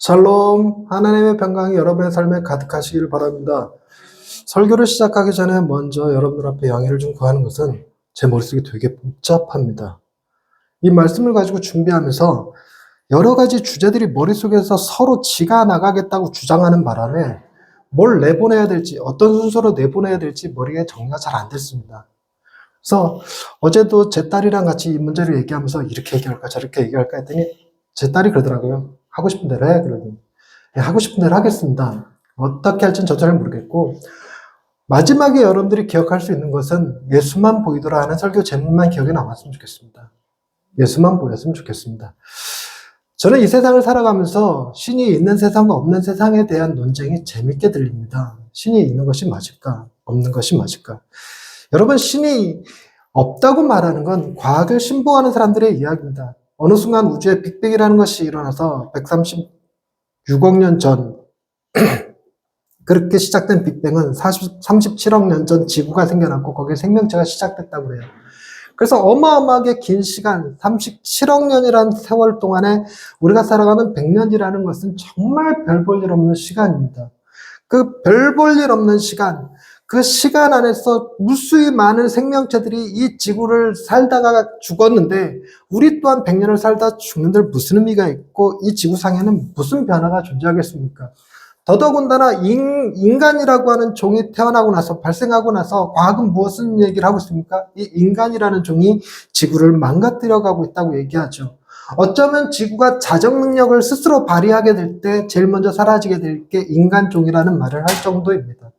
샬롬, 하나님의 평강이 여러분의 삶에 가득하시길 바랍니다. 설교를 시작하기 전에 먼저 여러분들 앞에 양해를 좀 구하는 것은 제 머릿속이 되게 복잡합니다. 이 말씀을 가지고 준비하면서 여러 가지 주제들이 머릿속에서 서로 지가 나가겠다고 주장하는 바람에 뭘 내보내야 될지, 어떤 순서로 내보내야 될지 머리에 정리가 잘 안 됐습니다. 그래서 어제도 제 딸이랑 같이 이 문제를 얘기하면서 이렇게 얘기할까 저렇게 얘기할까 했더니 제 딸이 그러더라고요. 하고 싶은 대로 해. 그러더니 하고 싶은 대로 하겠습니다. 어떻게 할지는 저도 잘 모르겠고, 마지막에 여러분들이 기억할 수 있는 것은 예수만 보이더라 하는 설교 제목만 기억에 남았으면 좋겠습니다. 예수만 보였으면 좋겠습니다. 저는 이 세상을 살아가면서 신이 있는 세상과 없는 세상에 대한 논쟁이 재밌게 들립니다. 신이 있는 것이 맞을까? 없는 것이 맞을까? 여러분, 신이 없다고 말하는 건 과학을 신봉하는 사람들의 이야기입니다. 어느 순간 우주에 빅뱅이라는 것이 일어나서 136억 년 전, 그렇게 시작된 빅뱅은 37억 년 전 지구가 생겨났고 거기에 생명체가 시작됐다고 해요. 그래서 어마어마하게 긴 시간, 37억 년이라는 세월 동안에 우리가 살아가는 100년이라는 것은 정말 별 볼 일 없는 시간입니다. 그 별 볼 일 없는 시간, 그 시간 안에서 무수히 많은 생명체들이 이 지구를 살다가 죽었는데 우리 또한 100년을 살다 죽는 데 무슨 의미가 있고 이 지구상에는 무슨 변화가 존재하겠습니까? 더더군다나 인간이라고 하는 종이 태어나고 나서 발생하고 나서 과학은 무슨 얘기를 하고 있습니까? 이 인간이라는 종이 지구를 망가뜨려 가고 있다고 얘기하죠. 어쩌면 지구가 자정 능력을 스스로 발휘하게 될 때 제일 먼저 사라지게 될 게 인간종이라는 말을 할 정도입니다.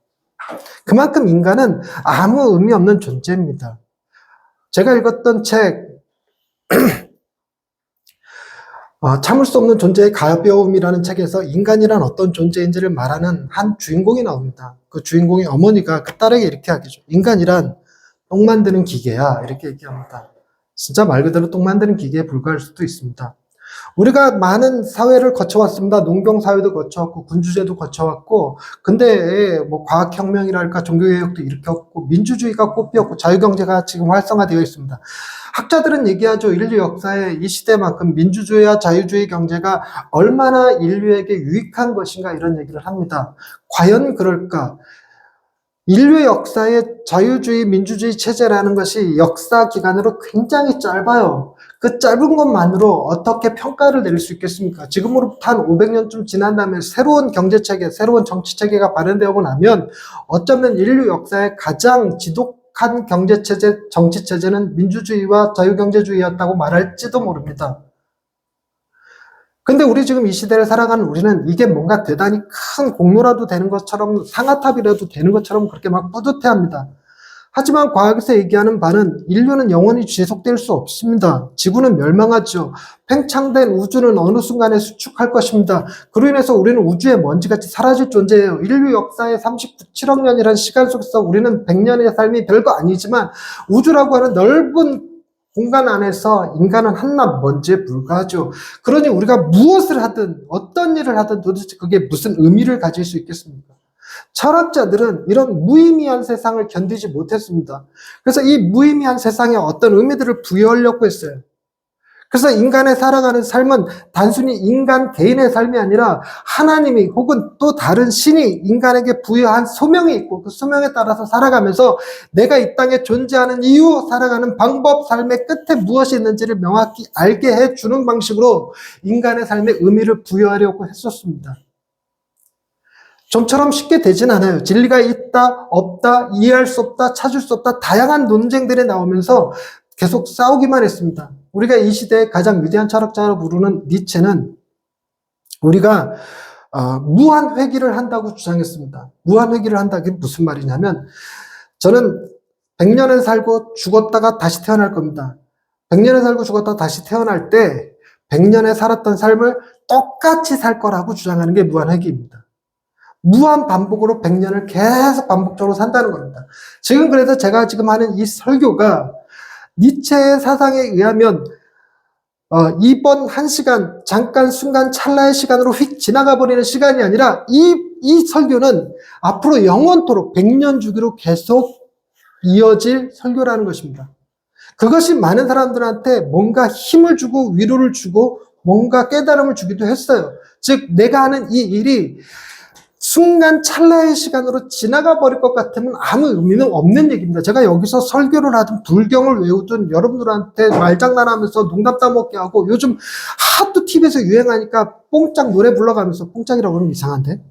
그만큼 인간은 아무 의미 없는 존재입니다. 제가 읽었던 책 참을 수 없는 존재의 가벼움이라는 책에서 인간이란 어떤 존재인지를 말하는 한 주인공이 나옵니다. 그 주인공의 어머니가 그 딸에게 이렇게 하겠죠. 인간이란 똥 만드는 기계야. 이렇게 얘기합니다. 진짜 말 그대로 똥 만드는 기계에 불과할 수도 있습니다. 우리가 많은 사회를 거쳐왔습니다. 농경사회도 거쳐왔고, 군주제도 거쳐왔고, 근데 뭐 과학혁명이랄까 종교개혁도 일으켰고, 민주주의가 꽃피었고, 자유경제가 지금 활성화되어 있습니다. 학자들은 얘기하죠. 인류 역사에 이 시대만큼 민주주의와 자유주의 경제가 얼마나 인류에게 유익한 것인가 이런 얘기를 합니다. 과연 그럴까? 인류의 역사에 자유주의, 민주주의 체제라는 것이 역사 기간으로 굉장히 짧아요. 그 짧은 것만으로 어떻게 평가를 내릴 수 있겠습니까? 지금으로부터 한 500년쯤 지난 다음에 새로운 경제체계, 새로운 정치체계가 발현되고 나면 어쩌면 인류 역사의 가장 지독한 경제체제, 정치체제는 민주주의와 자유경제주의였다고 말할지도 모릅니다. 근데 우리 지금 이 시대를 살아가는 우리는 이게 뭔가 대단히 큰 공로라도 되는 것처럼 상아탑이라도 되는 것처럼 그렇게 막 뿌듯해합니다. 하지만 과학에서 얘기하는 바는 인류는 영원히 지속될 수 없습니다. 지구는 멸망하죠. 팽창된 우주는 어느 순간에 수축할 것입니다. 그로 인해서 우리는 우주의 먼지같이 사라질 존재예요. 인류 역사의 37억 년이라는 시간 속에서 우리는 100년의 삶이 별거 아니지만 우주라고 하는 넓은 공간 안에서 인간은 한낱 먼지에 불과하죠. 그러니 우리가 무엇을 하든 어떤 일을 하든 도대체 그게 무슨 의미를 가질 수 있겠습니까? 철학자들은 이런 무의미한 세상을 견디지 못했습니다. 그래서 이 무의미한 세상에 어떤 의미들을 부여하려고 했어요. 그래서 인간의 살아가는 삶은 단순히 인간 개인의 삶이 아니라 하나님이 혹은 또 다른 신이 인간에게 부여한 소명이 있고 그 소명에 따라서 살아가면서 내가 이 땅에 존재하는 이유, 살아가는 방법, 삶의 끝에 무엇이 있는지를 명확히 알게 해주는 방식으로 인간의 삶에 의미를 부여하려고 했었습니다. 좀처럼 쉽게 되진 않아요. 진리가 있다, 없다, 이해할 수 없다, 찾을 수 없다, 다양한 논쟁들이 나오면서 계속 싸우기만 했습니다. 우리가 이 시대의 가장 위대한 철학자로 부르는 니체는 우리가 무한 회귀를 한다고 주장했습니다. 무한 회귀를 한다. 그게 무슨 말이냐면 저는 100년을 살고 죽었다가 다시 태어날 겁니다. 100년을 살고 죽었다가 다시 태어날 때 100년에 살았던 삶을 똑같이 살 거라고 주장하는 게 무한 회귀입니다. 무한 반복으로 100년을 계속 반복적으로 산다는 겁니다. 지금 그래서 제가 지금 하는 이 설교가 니체의 사상에 의하면 이번 한 시간, 잠깐 순간 찰나의 시간으로 휙 지나가 버리는 시간이 아니라 이 설교는 앞으로 영원토록 100년 주기로 계속 이어질 설교라는 것입니다. 그것이 많은 사람들한테 뭔가 힘을 주고 위로를 주고 뭔가 깨달음을 주기도 했어요. 즉 내가 하는 이 일이 순간 찰나의 시간으로 지나가 버릴 것 같으면 아무 의미는 없는 얘기입니다. 제가 여기서 설교를 하든 불경을 외우든 여러분들한테 말장난하면서 농담 따먹게 하고, 요즘 하도 TV에서 유행하니까 뽕짝 노래 불러가면서, 뽕짝이라고 그러면 이상한데?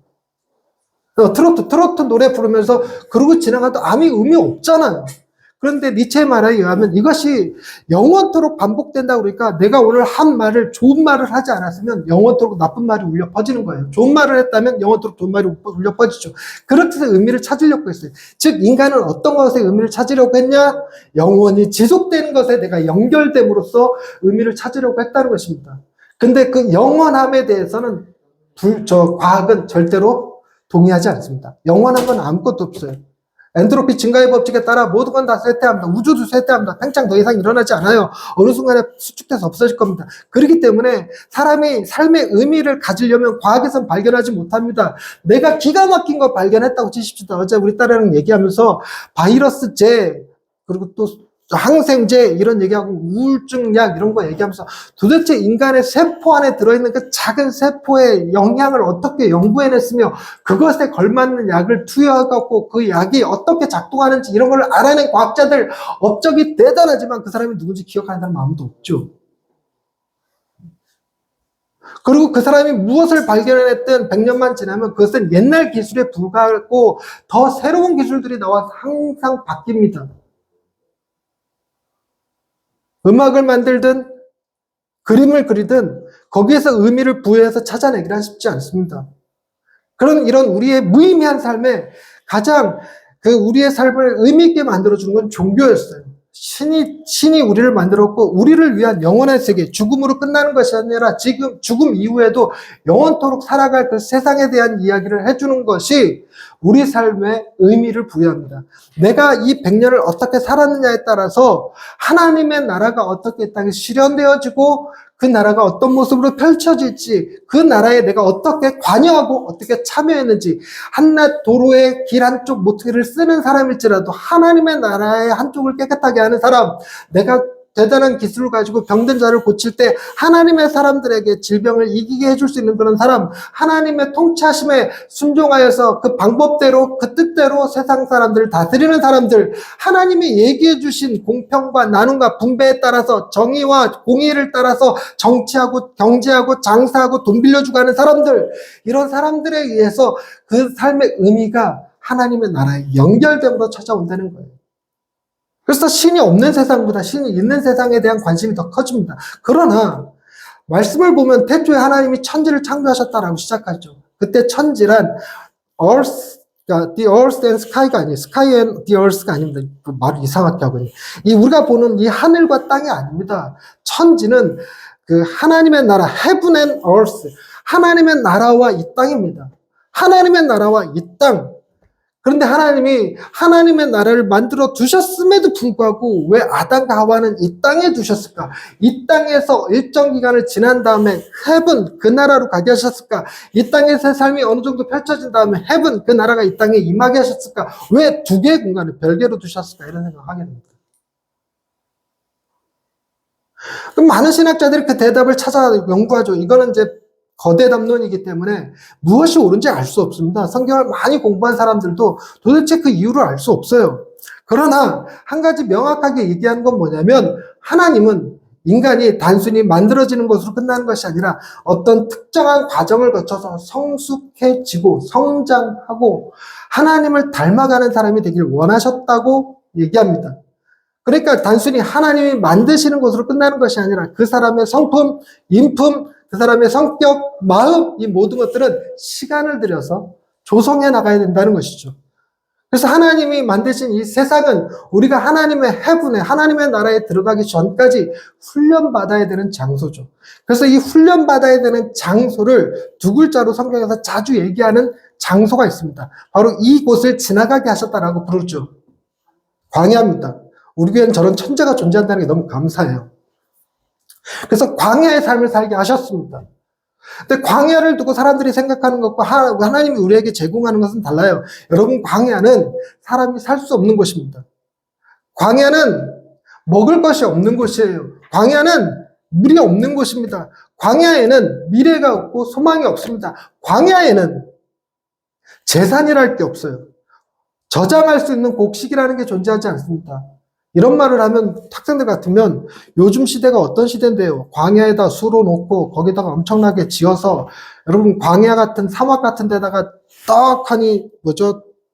트로트 노래 부르면서 그러고 지나가도 아무 의미 없잖아요. 그런데 니체의 말에 의하면 이것이 영원토록 반복된다 그러니까, 내가 오늘 한 말을, 좋은 말을 하지 않았으면 영원토록 나쁜 말이 울려 퍼지는 거예요. 좋은 말을 했다면 영원토록 좋은 말이 울려 퍼지죠. 그렇게 해서 의미를 찾으려고 했어요. 즉 인간은 어떤 것에 의미를 찾으려고 했냐? 영원히 지속되는 것에 내가 연결됨으로써 의미를 찾으려고 했다는 것입니다. 근데 그 영원함에 대해서는 과학은 절대로 동의하지 않습니다. 영원한 건 아무것도 없어요. 엔트로피 증가의 법칙에 따라 모든 건 다 쇠퇴합니다. 우주도 쇠퇴합니다. 팽창 더 이상 일어나지 않아요. 어느 순간에 수축돼서 없어질 겁니다. 그렇기 때문에 사람이 삶의 의미를 가지려면 과학에선 발견하지 못합니다. 내가 기가 막힌 거 발견했다고 치십시다. 어제 우리 딸이랑 얘기하면서 바이러스제, 그리고 또 항생제 이런 얘기하고 우울증 약 이런 거 얘기하면서, 도대체 인간의 세포 안에 들어있는 그 작은 세포의 영향을 어떻게 연구해냈으며 그것에 걸맞는 약을 투여하고 그 약이 어떻게 작동하는지 이런 걸 알아낸 과학자들, 업적이 대단하지만 그 사람이 누군지 기억하는 사람 아무도 없죠. 그리고 그 사람이 무엇을 발견했든 100년만 지나면 그것은 옛날 기술에 불과하고 더 새로운 기술들이 나와서 항상 바뀝니다. 음악을 만들든 그림을 그리든 거기에서 의미를 부여해서 찾아내기란 쉽지 않습니다. 이런 우리의 무의미한 삶에 가장 우리의 삶을 의미 있게 만들어주는 건 종교였어요. 신이 우리를 만들었고, 우리를 위한 영원한 세계, 죽음으로 끝나는 것이 아니라 죽음 이후에도 영원토록 살아갈 그 세상에 대한 이야기를 해주는 것이 우리 삶에 의미를 부여합니다. 내가 이 100년을 어떻게 살았느냐에 따라서 하나님의 나라가 어떻게 이 땅에 실현되어지고 그 나라가 어떤 모습으로 펼쳐질지, 그 나라에 내가 어떻게 관여하고 어떻게 참여했는지, 한낱 도로의 길 한쪽 모퉁이를 쓰는 사람일지라도 하나님의 나라의 한쪽을 깨끗하게 하는 사람, 내가 대단한 기술을 가지고 병든 자를 고칠 때 하나님의 사람들에게 질병을 이기게 해줄 수 있는 그런 사람, 하나님의 통치하심에 순종하여서 그 방법대로 그 뜻대로 세상 사람들을 다스리는 사람들, 하나님이 얘기해 주신 공평과 나눔과 분배에 따라서, 정의와 공의를 따라서 정치하고 경제하고 장사하고 돈 빌려주고 하는 사람들, 이런 사람들에 의해서 그 삶의 의미가 하나님의 나라에 연결됨으로 찾아온다는 거예요. 그래서 신이 없는 세상보다 신이 있는 세상에 대한 관심이 더 커집니다. 그러나 말씀을 보면 태초에 하나님이 천지를 창조하셨다라고 시작하죠. 그때 천지란 the earth and sky가 아니에요. sky and the earth가 아닙니다. 말을 이상하게 하고 있네요. 우리가 보는 이 하늘과 땅이 아닙니다. 천지는 그 하나님의 나라, heaven and earth, 하나님의 나라와 이 땅입니다. 하나님의 나라와 이 땅. 그런데 하나님이 하나님의 나라를 만들어 두셨음에도 불구하고 왜 아담과 하와는 이 땅에 두셨을까? 이 땅에서 일정 기간을 지난 다음에 헤븐, 그 나라로 가게 하셨을까? 이 땅에서의 삶이 어느 정도 펼쳐진 다음에 헤븐, 그 나라가 이 땅에 임하게 하셨을까? 왜 두 개의 공간을 별개로 두셨을까? 이런 생각을 하게 됩니다. 그럼 많은 신학자들이 그 대답을 찾아 연구하죠. 이거는 이제 거대 담론이기 때문에 무엇이 옳은지 알 수 없습니다. 성경을 많이 공부한 사람들도 도대체 그 이유를 알 수 없어요. 그러나 한 가지 명확하게 얘기하는 건 뭐냐면, 하나님은 인간이 단순히 만들어지는 것으로 끝나는 것이 아니라 어떤 특정한 과정을 거쳐서 성숙해지고 성장하고 하나님을 닮아가는 사람이 되길 원하셨다고 얘기합니다. 그러니까 단순히 하나님이 만드시는 것으로 끝나는 것이 아니라 그 사람의 성품, 인품, 그 사람의 성격, 마음, 이 모든 것들은 시간을 들여서 조성해 나가야 된다는 것이죠. 그래서 하나님이 만드신 이 세상은 우리가 하나님의 헤븐에, 하나님의 나라에 들어가기 전까지 훈련받아야 되는 장소죠. 그래서 이 훈련받아야 되는 장소를 두 글자로 성경에서 자주 얘기하는 장소가 있습니다. 바로 이곳을 지나가게 하셨다라고 부르죠. 광야입니다. 우리 교회는 저런 천재가 존재한다는 게 너무 감사해요. 그래서 광야의 삶을 살게 하셨습니다. 근데 광야를 두고 사람들이 생각하는 것과 하나님이 우리에게 제공하는 것은 달라요. 여러분, 광야는 사람이 살 수 없는 곳입니다. 광야는 먹을 것이 없는 곳이에요. 광야는 물이 없는 곳입니다. 광야에는 미래가 없고 소망이 없습니다. 광야에는 재산이랄 게 없어요. 저장할 수 있는 곡식이라는 게 존재하지 않습니다. 이런 말을 하면 학생들 같으면 요즘 시대가 어떤 시대인데요. 광야에다 수로 놓고 거기다가 엄청나게 지어서 여러분 광야 같은 사막 같은 데다가 떡하니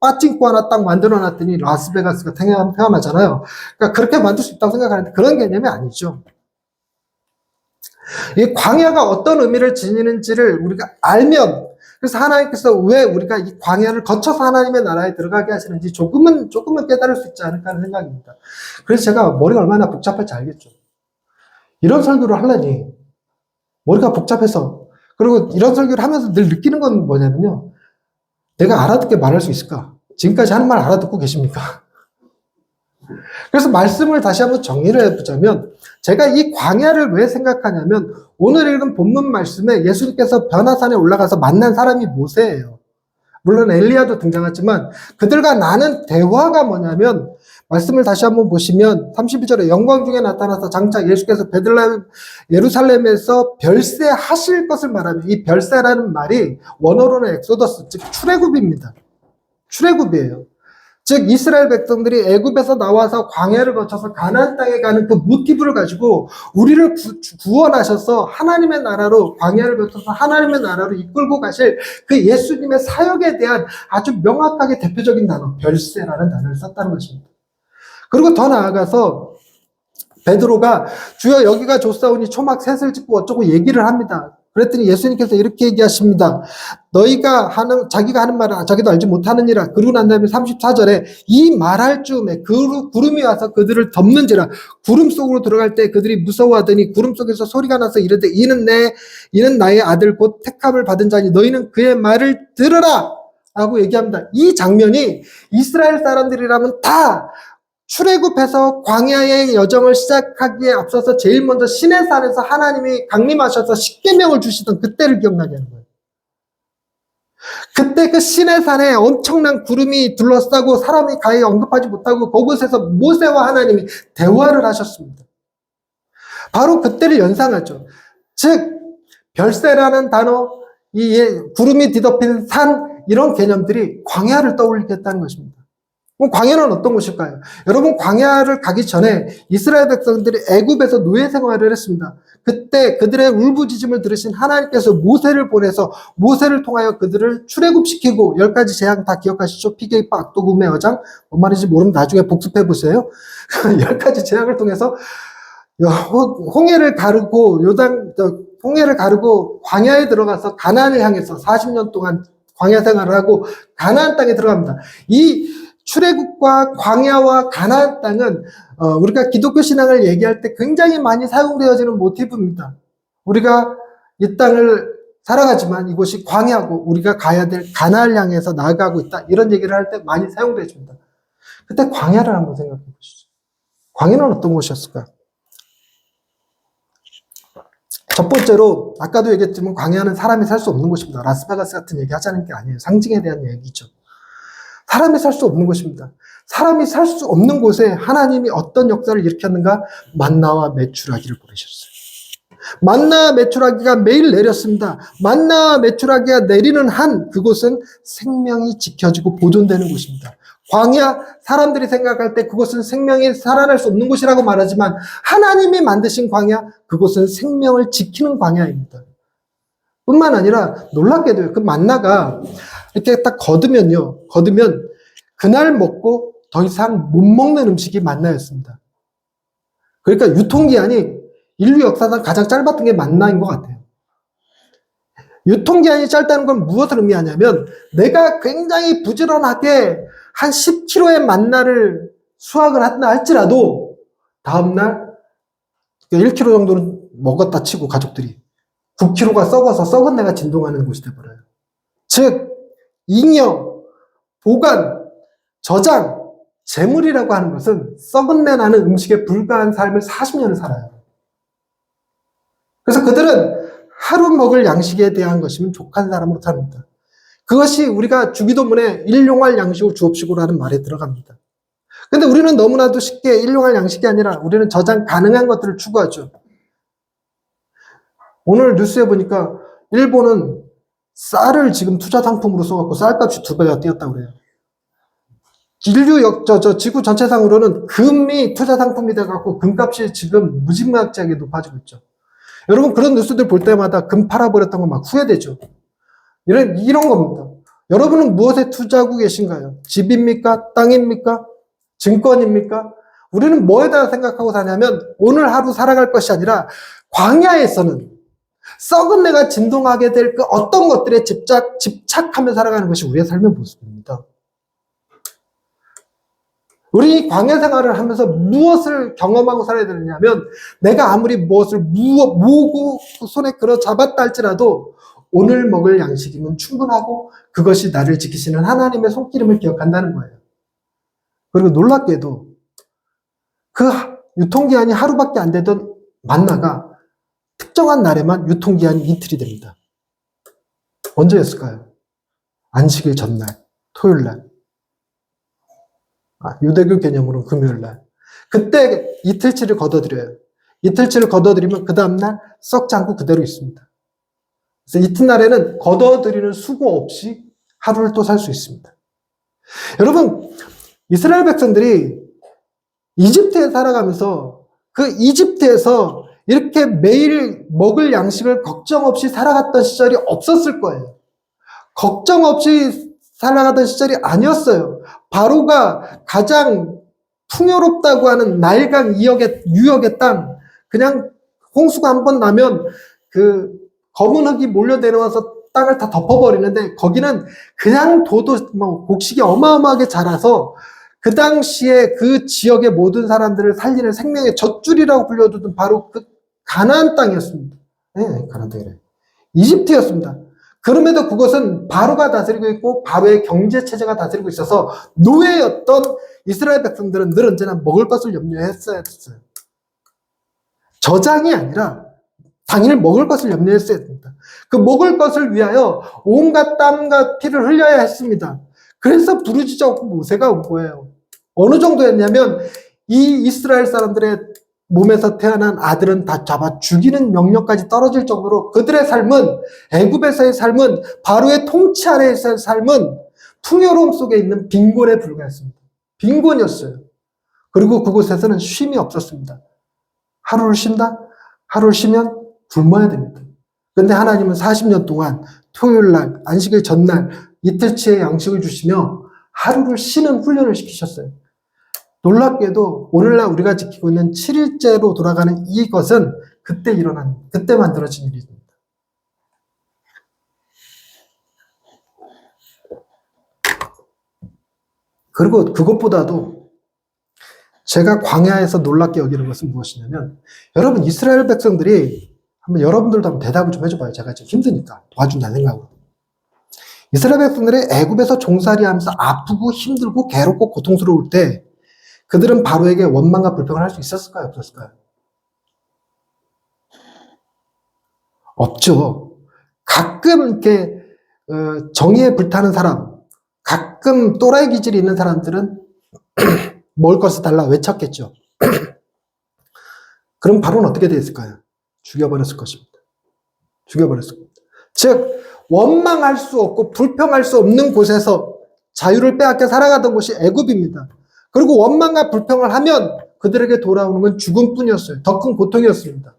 빠찡코 하나 딱 만들어 놨더니 라스베가스가 태어나잖아요. 그러니까 그렇게 만들 수 있다고 생각하는데 그런 개념이 아니죠. 이 광야가 어떤 의미를 지니는지를 우리가 알면, 그래서 하나님께서 왜 우리가 이 광야를 거쳐서 하나님의 나라에 들어가게 하시는지 조금은 깨달을 수 있지 않을까 하는 생각입니다. 그래서 제가 머리가 얼마나 복잡할지 알겠죠. 이런 설교를 하려니 머리가 복잡해서, 그리고 이런 설교를 하면서 늘 느끼는 건 뭐냐면요, 내가 알아듣게 말할 수 있을까? 지금까지 하는 말 알아듣고 계십니까? 그래서 말씀을 다시 한번 정리를 해보자면, 제가 이 광야를 왜 생각하냐면, 오늘 읽은 본문 말씀에 예수님께서 변화산에 올라가서 만난 사람이 모세예요. 물론 엘리야도 등장하지만 그들과 나눈 대화가 뭐냐면, 말씀을 다시 한번 보시면 32절에 영광 중에 나타나서 장차 예수께서 예루살렘에서 별세하실 것을 말하면, 이 별세라는 말이 원어로는 엑소더스, 즉 출애굽입니다. 출애굽이에요. 즉 이스라엘 백성들이 애굽에서 나와서 광야를 거쳐서 가나안 땅에 가는 그 모티브를 가지고 우리를 구원하셔서 하나님의 나라로, 광야를 거쳐서 하나님의 나라로 이끌고 가실 그 예수님의 사역에 대한 아주 명확하게 대표적인 단어, 별세라는 단어를 썼다는 것입니다. 그리고 더 나아가서 베드로가 주여 여기가 좋사오니 초막 셋을 짓고 어쩌고 얘기를 합니다. 그랬더니 예수님께서 이렇게 얘기하십니다. 자기가 하는 말은 자기도 알지 못하느니라. 그러고 난 다음에 34절에 이 말할 즈음에 구름이 와서 그들을 덮는지라. 구름 속으로 들어갈 때 그들이 무서워하더니 구름 속에서 소리가 나서 이르되 이는 나의 아들 곧 택함을 받은 자니 너희는 그의 말을 들으라 라고 얘기합니다. 이 장면이 이스라엘 사람들이라면 다 출애굽해서 광야의 여정을 시작하기에 앞서서 제일 먼저 시내산에서 하나님이 강림하셔서 십계명을 주시던 그때를 기억나게 하는 거예요. 그때 그 시내산에 엄청난 구름이 둘러싸고 사람이 가히 언급하지 못하고 그곳에서 모세와 하나님이 대화를 하셨습니다. 바로 그때를 연상하죠. 즉 별세라는 단어, 이 구름이 뒤덮인 산, 이런 개념들이 광야를 떠올리게 했다는 것입니다. 그럼 광야는 어떤 곳일까요? 여러분, 광야를 가기 전에 이스라엘 백성들이 애굽에서 노예 생활을 했습니다. 그때 그들의 울부짖음을 들으신 하나님께서 모세를 보내서 모세를 통하여 그들을 출애굽시키고 10가지 재앙 다 기억하시죠? 피게, 입, 악독, 음의 어장, 뭔 말인지 모르면 나중에 복습해 보세요. 10가지 재앙을 통해서 홍해를 가르고 홍해를 가르고 광야에 들어가서 가나안을 향해서 40년 동안 광야 생활을 하고 가나안 땅에 들어갑니다. 이 출애굽과 광야와 가나안 땅은 우리가 기독교 신앙을 얘기할 때 굉장히 많이 사용되어지는 모티브입니다. 우리가 이 땅을 살아가지만 이곳이 광야고 우리가 가야 될 가나안을 향해서 나아가고 있다, 이런 얘기를 할 때 많이 사용되어집니다. 그때 광야를 한번 생각해 보시죠. 광야는 어떤 곳이었을까? 첫 번째로 아까도 얘기했지만 광야는 사람이 살 수 없는 곳입니다. 라스베가스 같은 얘기 하자는 게 아니에요. 상징에 대한 얘기죠. 사람이 살 수 없는 곳입니다. 사람이 살 수 없는 곳에 하나님이 어떤 역사를 일으켰는가? 만나와 메추라기를 보내셨어요. 만나와 메추라기가 매일 내렸습니다. 만나와 메추라기가 내리는 한 그곳은 생명이 지켜지고 보존되는 곳입니다. 광야, 사람들이 생각할 때 그곳은 생명이 살아날 수 없는 곳이라고 말하지만 하나님이 만드신 광야, 그곳은 생명을 지키는 광야입니다. 뿐만 아니라 놀랍게도요, 그 만나가 이렇게 딱 거두면 그날 먹고 더 이상 못 먹는 음식이 만나였습니다. 그러니까 유통기한이 인류 역사상 가장 짧았던 게 만나인 것 같아요. 유통기한이 짧다는 건 무엇을 의미하냐면 내가 굉장히 부지런하게 한 10kg의 만나를 수확을 한다 할지라도 다음날 1kg 정도는 먹었다 치고 가족들이 9kg가 썩어서 썩은 내가 진동하는 곳이 돼버려요. 즉 잉여, 보관, 저장, 재물이라고 하는 것은 썩은 내 나는 음식에 불과한 삶을 40년을 살아요. 그래서 그들은 하루 먹을 양식에 대한 것이면 족한 사람으로 삽니다. 그것이 우리가 주기도문에 일용할 양식을 주옵시고로 하는 말에 들어갑니다. 근데 우리는 너무나도 쉽게 일용할 양식이 아니라 우리는 저장 가능한 것들을 추구하죠. 오늘 뉴스에 보니까 일본은 쌀을 지금 투자 상품으로 써갖고 쌀값이 2배가 뛰었다고 그래요. 지구 전체상으로는 금이 투자 상품이 돼갖고 금값이 지금 무지막지하게 높아지고 있죠. 여러분, 그런 뉴스들 볼 때마다 금 팔아버렸던 거 막 후회되죠. 이런 겁니다. 여러분은 무엇에 투자하고 계신가요? 집입니까? 땅입니까? 증권입니까? 우리는 뭐에다 생각하고 사냐면 오늘 하루 살아갈 것이 아니라 광야에서는 썩은 내가 진동하게 될 그 어떤 것들에 집착하며 살아가는 것이 우리의 삶의 모습입니다. 우리 광야 생활을 하면서 무엇을 경험하고 살아야 되느냐면 내가 아무리 무엇을 모으고 손에 끌어 잡았다 할지라도 오늘 먹을 양식이면 충분하고 그것이 나를 지키시는 하나님의 손기름을 기억한다는 거예요. 그리고 놀랍게도 그 유통기한이 하루밖에 안 되던 만나가 특정한 날에만 유통기한이 이틀이 됩니다. 언제였을까요? 안식일 전날, 토요일날. 유대교 개념으로는 금요일날. 그때 이틀치를 걷어들여요. 이틀치를 걷어들이면 그 다음날 썩지 않고 그대로 있습니다. 그래서 이튿날에는 걷어들이는 수고 없이 하루를 또 살 수 있습니다. 여러분, 이스라엘 백성들이 이집트에 살아가면서 그 이집트에서 이렇게 매일 먹을 양식을 걱정 없이 살아갔던 시절이 없었을 거예요. 걱정 없이 살아가던 시절이 아니었어요. 바로가 가장 풍요롭다고 하는 나일강 유역의 땅, 그냥 홍수가 한 번 나면 그 검은 흙이 몰려 내려와서 땅을 다 덮어버리는데 거기는 그냥 곡식이 어마어마하게 자라서 그 당시에 그 지역의 모든 사람들을 살리는 생명의 젖줄이라고 불려두던 바로 그 가나안 땅이었습니다. 네, 가나안 땅이래. 이집트였습니다. 그럼에도 그것은 바로가 다스리고 있고 바로의 경제 체제가 다스리고 있어서 노예였던 이스라엘 백성들은 늘 언제나 먹을 것을 염려했어야 했어요. 저장이 아니라 당일 먹을 것을 염려했어야 됩니다. 그 먹을 것을 위하여 온갖 땀과 피를 흘려야 했습니다. 그래서 부르짖어 모세가 온 거예요. 어느 정도였냐면 이 이스라엘 사람들의 몸에서 태어난 아들은 다 잡아 죽이는 명령까지 떨어질 정도로 그들의 삶은, 애굽에서의 삶은, 바로의 통치 아래에서의 삶은 풍요로움 속에 있는 빈곤에 불과했습니다. 빈곤이었어요. 그리고 그곳에서는 쉼이 없었습니다. 하루를 쉰다? 하루를 쉬면 굶어야 됩니다. 그런데 하나님은 40년 동안 토요일날, 안식일 전날, 이틀치의 양식을 주시며 하루를 쉬는 훈련을 시키셨어요. 놀랍게도 오늘날 우리가 지키고 있는 7일째로 돌아가는 이것은 그때 만들어진 일입니다. 그리고 그것보다도 제가 광야에서 놀랍게 여기는 것은 무엇이냐면, 여러분, 이스라엘 백성들이 여러분들도 한번 대답을 좀 해줘봐요. 제가 지금 힘드니까 도와준다는 생각으로. 이스라엘 백성들이 애굽에서 종살이 하면서 아프고 힘들고 괴롭고 고통스러울 때 그들은 바로에게 원망과 불평을 할 수 있었을까요? 없었을까요? 없죠. 가끔 이렇게 정의에 불타는 사람, 가끔 또라이 기질이 있는 사람들은 먹을 것을 달라 외쳤겠죠. 그럼 바로는 어떻게 됐을까요? 죽여버렸을 것입니다. 죽여버렸을 겁니다. 즉, 원망할 수 없고 불평할 수 없는 곳에서 자유를 빼앗겨 살아가던 곳이 애굽입니다. 그리고 원망과 불평을 하면 그들에게 돌아오는 건 죽음뿐이었어요. 더 큰 고통이었습니다.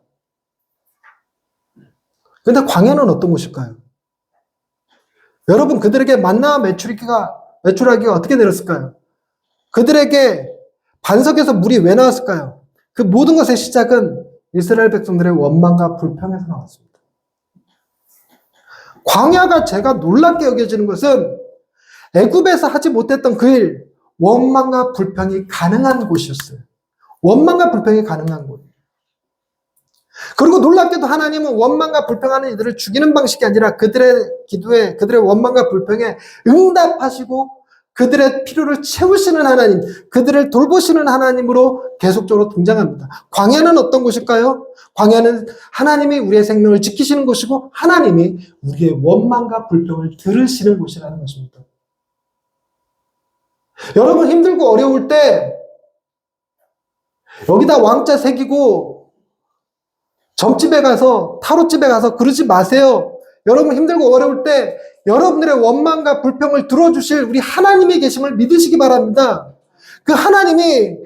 그런데 광야는 어떤 곳일까요? 여러분, 그들에게 만나와 메추라기가 어떻게 내렸을까요? 그들에게 반석에서 물이 왜 나왔을까요? 그 모든 것의 시작은 이스라엘 백성들의 원망과 불평에서 나왔습니다. 광야가 제가 놀랍게 여겨지는 것은 애굽에서 하지 못했던 그 일, 원망과 불평이 가능한 곳이었어요. 원망과 불평이 가능한 곳. 그리고 놀랍게도 하나님은 원망과 불평하는 이들을 죽이는 방식이 아니라 그들의 기도에, 그들의 원망과 불평에 응답하시고 그들의 필요를 채우시는 하나님, 그들을 돌보시는 하나님으로 계속적으로 등장합니다. 광야는 어떤 곳일까요? 광야는 하나님이 우리의 생명을 지키시는 곳이고 하나님이 우리의 원망과 불평을 들으시는 곳이라는 것입니다. 여러분, 힘들고 어려울 때 여기다 왕자 새기고 점집에 가서, 타로집에 가서 그러지 마세요. 여러분 힘들고 어려울 때 여러분들의 원망과 불평을 들어주실 우리 하나님이 계심을 믿으시기 바랍니다. 그 하나님이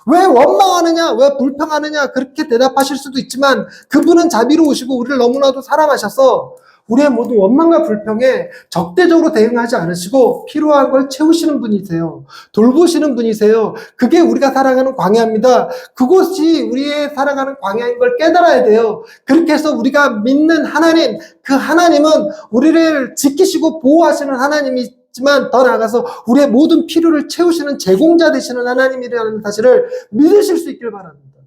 왜 원망하느냐, 왜 불평하느냐 그렇게 대답하실 수도 있지만 그분은 자비로우시고 우리를 너무나도 사랑하셔서 우리의 모든 원망과 불평에 적대적으로 대응하지 않으시고 필요한 걸 채우시는 분이세요. 돌보시는 분이세요. 그게 우리가 살아가는 광야입니다. 그것이 우리의 살아가는 광야인 걸 깨달아야 돼요. 그렇게 해서 우리가 믿는 하나님, 그 하나님은 우리를 지키시고 보호하시는 하나님이지만 더 나아가서 우리의 모든 필요를 채우시는 제공자 되시는 하나님이라는 사실을 믿으실 수 있길 바랍니다.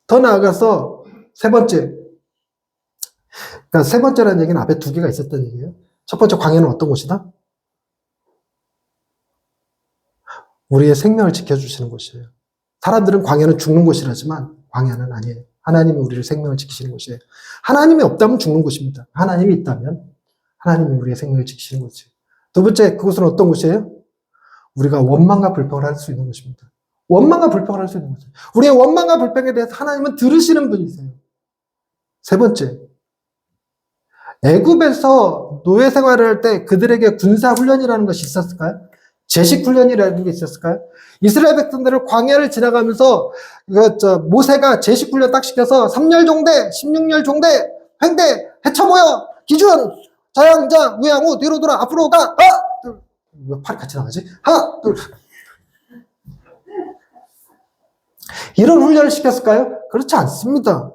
더 나아가서 세 번째, 그러니까 세 번째라는 얘기는 앞에 두 개가 있었던 얘기예요. 첫 번째, 광야는 어떤 곳이다? 우리의 생명을 지켜주시는 곳이에요. 사람들은 광야는 죽는 곳이라지만 광야는 아니에요. 하나님이 우리를 생명을 지키시는 곳이에요. 하나님이 없다면 죽는 곳입니다. 하나님이 있다면 하나님이 우리의 생명을 지키시는 곳이에요. 두 번째, 그곳은 어떤 곳이에요? 우리가 원망과 불평을 할 수 있는 곳입니다. 원망과 불평을 할 수 있는 곳이에요. 우리의 원망과 불평에 대해서 하나님은 들으시는 분이세요. 세 번째, 애굽에서 노예 생활을 할 때 그들에게 군사 훈련이라는 것이 있었을까요? 제식 훈련이라는 게 있었을까요? 이스라엘 백성들을 광야를 지나가면서 모세가 제식 훈련 딱 시켜서 3열 종대, 16열 종대, 횡대, 해쳐 모여, 기준, 자양자, 우양우, 뒤로 돌아, 앞으로 가, 하나, 둘. 왜 팔이 같이 나가지? 하나, 둘. 이런 훈련을 시켰을까요? 그렇지 않습니다.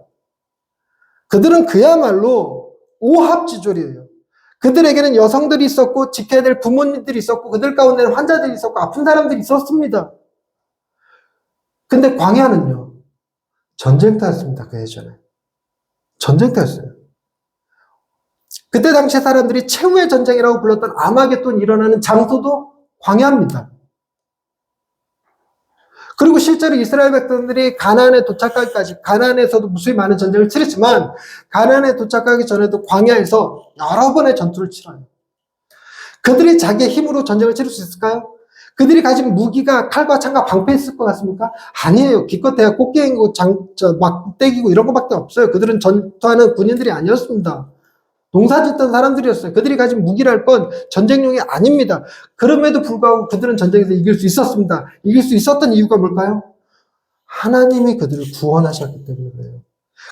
그들은 그야말로 오합지졸이에요. 그들에게는 여성들이 있었고 지켜야 될 부모님들이 있었고 그들 가운데는 환자들이 있었고 아픈 사람들이 있었습니다. 근데 광야는요, 전쟁터였습니다. 그 예전에. 전쟁터였어요. 그때 당시에 사람들이 최후의 전쟁이라고 불렀던 아마겟돈이 일어나는 장소도 광야입니다. 그리고 실제로 이스라엘 백성들이 가나안에 도착하기까지, 가나안에서도 무수히 많은 전쟁을 치렀지만 가나안에 도착하기 전에도 광야에서 여러 번의 전투를 치러요. 그들이 자기의 힘으로 전쟁을 치를 수 있을까요? 그들이 가진 무기가 칼과 창과 방패 있을 것 같습니까? 아니에요. 기껏해야 꽃게이고 막대기고 이런 것밖에 없어요. 그들은 전투하는 군인들이 아니었습니다. 농사 짓던 사람들이었어요. 그들이 가진 무기랄 건 전쟁용이 아닙니다. 그럼에도 불구하고 그들은 전쟁에서 이길 수 있었습니다. 이길 수 있었던 이유가 뭘까요? 하나님이 그들을 구원하셨기 때문에 그래요.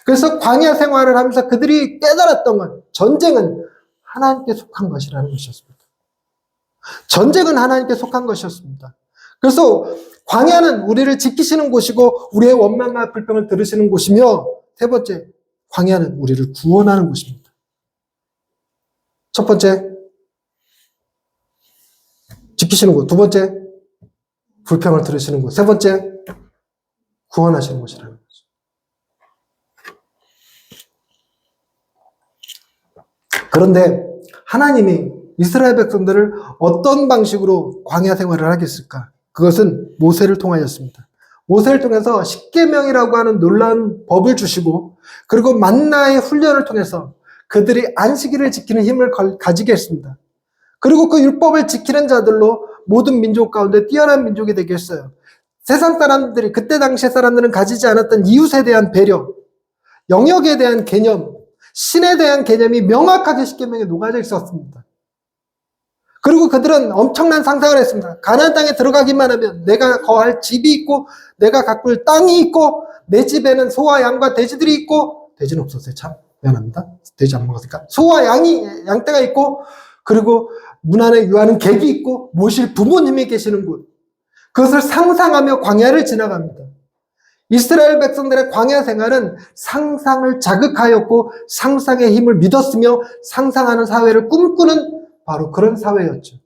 그래서 광야 생활을 하면서 그들이 깨달았던 건 전쟁은 하나님께 속한 것이라는 것이었습니다. 전쟁은 하나님께 속한 것이었습니다. 그래서 광야는 우리를 지키시는 곳이고 우리의 원망과 불평을 들으시는 곳이며 세 번째, 광야는 우리를 구원하는 곳입니다. 첫 번째, 지키시는 곳. 두 번째, 불평을 들으시는 곳. 세 번째, 구원하시는 곳이라는 거죠. 그런데 하나님이 이스라엘 백성들을 어떤 방식으로 광야 생활을 하게 했을까? 그것은 모세를 통하였습니다. 모세를 통해서 십계명이라고 하는 놀라운 법을 주시고 그리고 만나의 훈련을 통해서 그들이 안식일을 지키는 힘을 가지게 했습니다. 그리고 그 율법을 지키는 자들로 모든 민족 가운데 뛰어난 민족이 되게 했어요. 세상 사람들이, 그때 당시의 사람들은 가지지 않았던 이웃에 대한 배려, 영역에 대한 개념, 신에 대한 개념이 명확하게 십계명에 녹아져 있었습니다. 그리고 그들은 엄청난 상상을 했습니다. 가나안 땅에 들어가기만 하면 내가 거할 집이 있고 내가 가꿀 땅이 있고 내 집에는 소와 양과 돼지들이 있고, 돼지는 없었어요. 참 미안합니다. 돼지 안 먹었으니까. 소와 양떼가 있고 그리고 문 안에 유하는 객이 있고 모실 부모님이 계시는 곳. 그것을 상상하며 광야를 지나갑니다. 이스라엘 백성들의 광야 생활은 상상을 자극하였고 상상의 힘을 믿었으며 상상하는 사회를 꿈꾸는 바로 그런 사회였죠.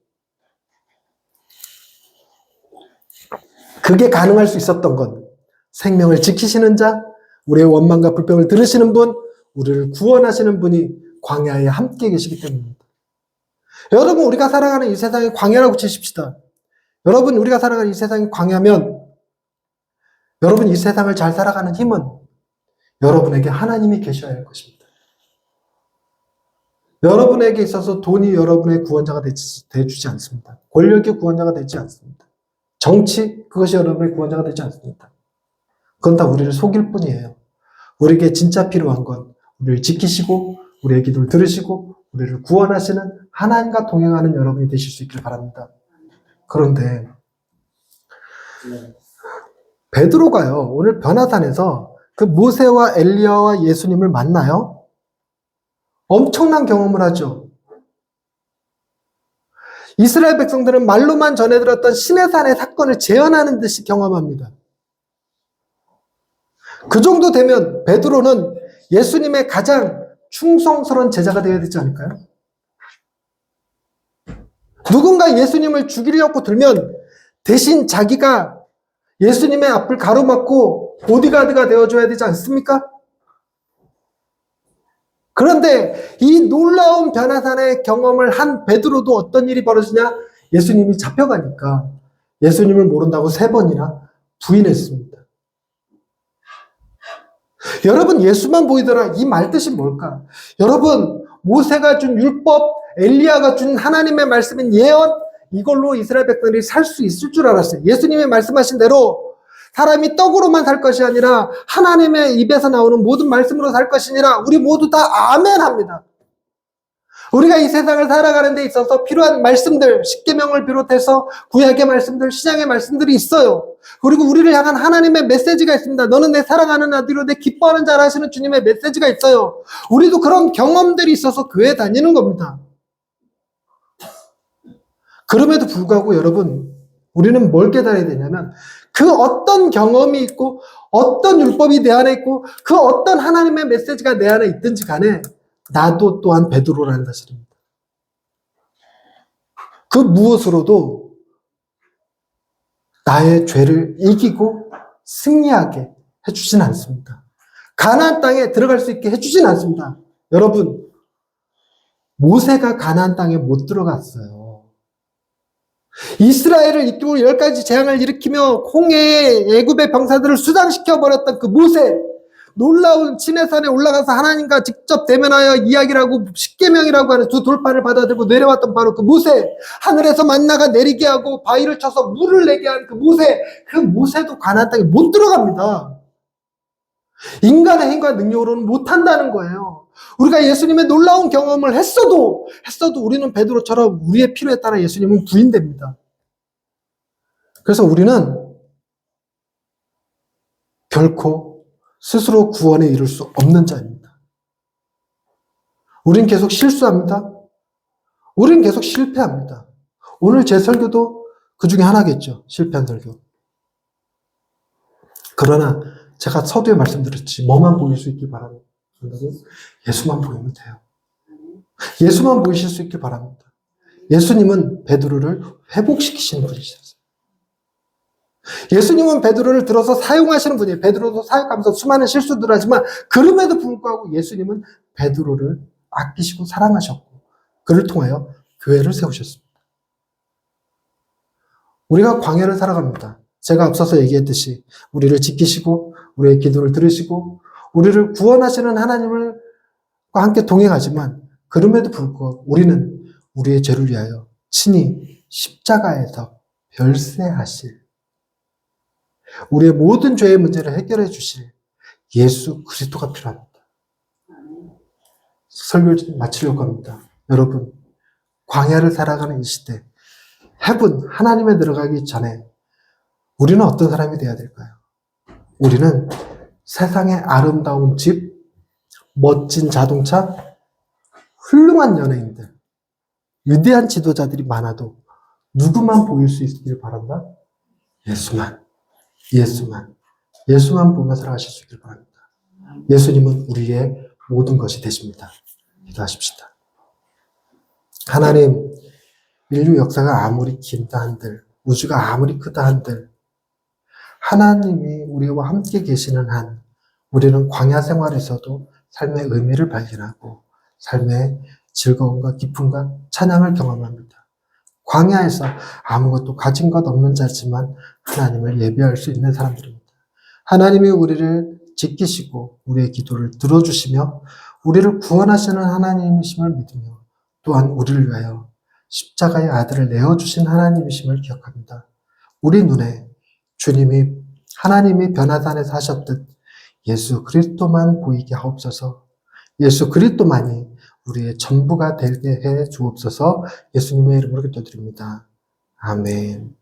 그게 가능할 수 있었던 건 생명을 지키시는 자, 우리의 원망과 불평을 들으시는 분, 우리를 구원하시는 분이 광야에 함께 계시기 때문입니다. 여러분, 우리가 살아가는 이 세상이 광야라고 치십시다. 여러분, 우리가 살아가는 이 세상이 광야면 여러분, 이 세상을 잘 살아가는 힘은 여러분에게 하나님이 계셔야 할 것입니다. 여러분에게 있어서 돈이 여러분의 구원자가 되주지 않습니다. 권력이 구원자가 되지 않습니다. 정치, 그것이 여러분의 구원자가 되지 않습니다. 그건 다 우리를 속일 뿐이에요. 우리에게 진짜 필요한 건 우리를 지키시고 우리의 기도를 들으시고 우리를 구원하시는 하나님과 동행하는 여러분이 되실 수 있길 바랍니다. 그런데 베드로가요, 오늘 변화산에서 그 모세와 엘리야와 예수님을 만나요. 엄청난 경험을 하죠. 이스라엘 백성들은 말로만 전해 들었던 시내산의 사건을 재현하는 듯이 경험합니다. 그 정도 되면 베드로는 예수님의 가장 충성스러운 제자가 되어야 되지 않을까요? 누군가 예수님을 죽이려고 들면 대신 자기가 예수님의 앞을 가로막고 보디가드가 되어줘야 되지 않습니까? 그런데 이 놀라운 변화산의 경험을 한 베드로도 어떤 일이 벌어지냐? 예수님이 잡혀가니까 예수님을 모른다고 3번이나 부인했습니다. 여러분, 예수만 보이더라, 이 말 뜻이 뭘까? 여러분, 모세가 준 율법, 엘리야가 준 하나님의 말씀인 예언, 이걸로 이스라엘 백성들이 살 수 있을 줄 알았어요. 예수님이 말씀하신 대로 사람이 떡으로만 살 것이 아니라 하나님의 입에서 나오는 모든 말씀으로 살 것이니라. 우리 모두 다 아멘 합니다. 우리가 이 세상을 살아가는 데 있어서 필요한 말씀들, 십계명을 비롯해서 구약의 말씀들, 신약의 말씀들이 있어요. 그리고 우리를 향한 하나님의 메시지가 있습니다. 너는 내 사랑하는 아들이요 내 기뻐하는 자라 하시는 주님의 메시지가 있어요. 우리도 그런 경험들이 있어서 교회 다니는 겁니다. 그럼에도 불구하고 여러분, 우리는 뭘 깨달아야 되냐면 그 어떤 경험이 있고 어떤 율법이 내 안에 있고 그 어떤 하나님의 메시지가 내 안에 있든지 간에 나도 또한 베드로라는 사실입니다. 그 무엇으로도 나의 죄를 이기고 승리하게 해주진 않습니다. 가나안 땅에 들어갈 수 있게 해주진 않습니다. 여러분, 모세가 가나안 땅에 못 들어갔어요. 이스라엘을 이끌고 10가지 재앙을 일으키며 홍해에 애굽의 병사들을 수장시켜 버렸던 그 모세, 놀라운 시내산에 올라가서 하나님과 직접 대면하여 이야기를 하고 십계명이라고 하는 두 돌판을 받아들고 내려왔던 바로 그 모세, 하늘에서 만나가 내리게 하고 바위를 쳐서 물을 내게 한 그 모세, 그 모세도 가나안 땅에 못 들어갑니다. 인간의 힘과 능력으로는 못한다는 거예요. 우리가 예수님의 놀라운 경험을 했어도 우리는 베드로처럼 우리의 필요에 따라 예수님은 부인됩니다. 그래서 우리는 결코 스스로 구원에 이룰 수 없는 자입니다. 우린 계속 실수합니다. 우린 계속 실패합니다. 오늘 제 설교도 그 중에 하나겠죠. 실패한 설교. 그러나 제가 서두에 말씀드렸지, 뭐만 보일 수 있길 바랍니다. 예수만 보이면 돼요. 예수만 보이실 수 있길 바랍니다. 예수님은 베드로를 회복시키시는 분이셨어요. 예수님은 베드로를 들어서 사용하시는 분이에요. 베드로도 사역하면서 수많은 실수들을 하지만 그럼에도 불구하고 예수님은 베드로를 아끼시고 사랑하셨고 그를 통하여 교회를 세우셨습니다. 우리가 광야를 살아갑니다. 제가 앞서서 얘기했듯이 우리를 지키시고 우리의 기도를 들으시고 우리를 구원하시는 하나님과 함께 동행하지만 그럼에도 불구하고 우리는 우리의 죄를 위하여 친히 십자가에서 별세하실, 우리의 모든 죄의 문제를 해결해 주실 예수 그리스도가 필요합니다. 설교를 마치려고 합니다. 여러분, 광야를 살아가는 이 시대, 헤븐, 하나님에 들어가기 전에 우리는 어떤 사람이 되어야 될까요? 우리는 세상의 아름다운 집, 멋진 자동차, 훌륭한 연예인들, 위대한 지도자들이 많아도 누구만 보일 수 있기를 바란다? 예수만 보며 살아가실 수 있기를 바랍니다. 예수님은 우리의 모든 것이 되십니다. 기도하십시다. 하나님, 인류 역사가 아무리 길다 한들, 우주가 아무리 크다 한들, 하나님이 우리와 함께 계시는 한 우리는 광야 생활에서도 삶의 의미를 발견하고 삶의 즐거움과 기쁨과 찬양을 경험합니다. 광야에서 아무것도 가진 것 없는 자지만 하나님을 예배할 수 있는 사람들입니다. 하나님이 우리를 지키시고 우리의 기도를 들어주시며 우리를 구원하시는 하나님이심을 믿으며 또한 우리를 위하여 십자가의 아들을 내어주신 하나님이심을 기억합니다. 우리 눈에 주님이 하나님이 변화산에서 하셨듯 예수 그리스도만 보이게 하옵소서. 예수 그리스도만이 우리의 전부가 되게 해 주옵소서. 예수님의 이름으로 기도드립니다. 아멘.